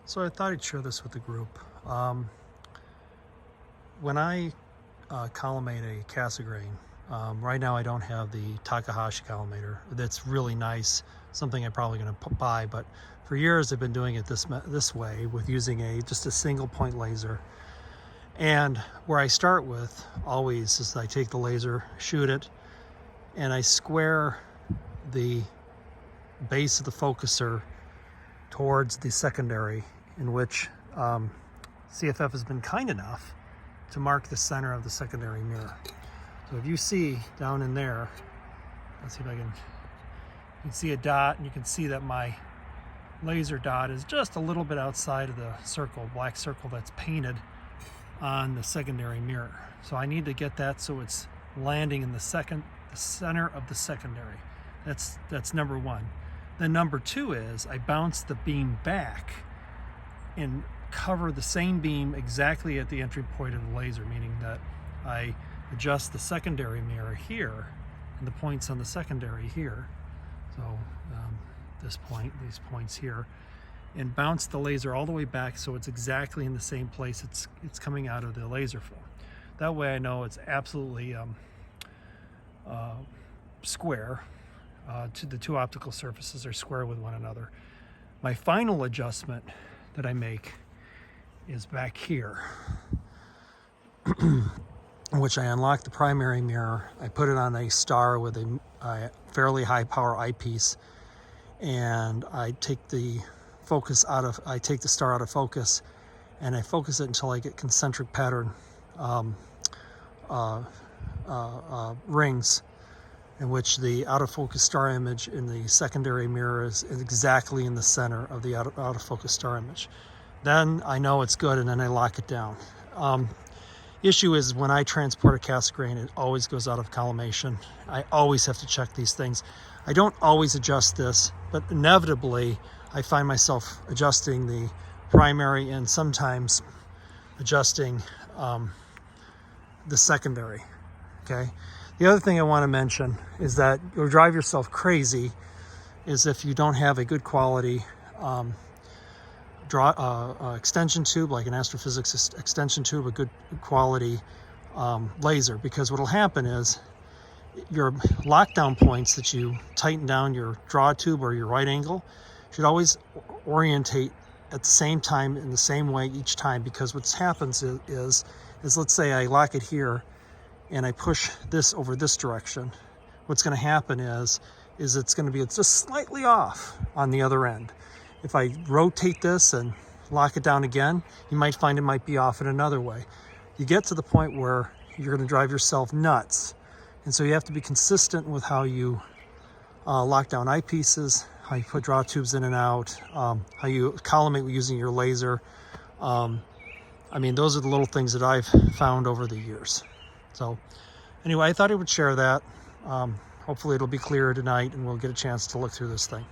So I thought I'd share this with the group. When I collimate a cassegrain, right now I don't have the Takahashi collimator. That's really nice, something I'm probably going to buy, but for years I've been doing it this way with using just a single point laser. And where I start with always is I take the laser, shoot it, and I square the base of the focuser towards the secondary, in which CFF has been kind enough to mark the center of the secondary mirror. So if you see down in there, let's see if I can, you can see a dot, and you can see that my laser dot is just a little bit outside of the circle, black circle that's painted on the secondary mirror. So I need to get that so it's landing in the center of the secondary. That's number one. Then number two is I bounce the beam back and cover the same beam exactly at the entry point of the laser, meaning that I adjust the secondary mirror here and the points on the secondary here. So these points here, and bounce the laser all the way back so it's exactly in the same place it's coming out of the laser from. That way I know it's absolutely square. The two optical surfaces are square with one another. My final adjustment that I make is back here, in which I unlock the primary mirror. I put it on a star with a fairly high power eyepiece, and I take the star out of focus, and I focus it until I get concentric pattern rings, in which the out of focus star image in the secondary mirror is exactly in the center of the out of focus star image. Then I know it's good, and then I lock it down. Issue is when I transport a cassegrain, it always goes out of collimation. I always have to check these things. I don't always adjust this, but inevitably I find myself adjusting the primary and sometimes adjusting the secondary. Okay. The other thing I want to mention is that you'll drive yourself crazy is if you don't have a good quality extension tube, like an astrophysics extension tube, a good quality laser, because what will happen is your lockdown points that you tighten down your draw tube or your right angle should always orientate at the same time in the same way each time, because what happens is let's say I lock it here and I push this over this direction. What's going to happen is it's going to be just slightly off on the other end. If I rotate this and lock it down again, you might find it might be off in another way. You get to the point where you're going to drive yourself nuts. And so you have to be consistent with how you lock down eyepieces, how you put draw tubes in and out, how you collimate using your laser. I mean, those are the little things that I've found over the years. So anyway, I thought I would share that. Hopefully it'll be clearer tonight and we'll get a chance to look through this thing.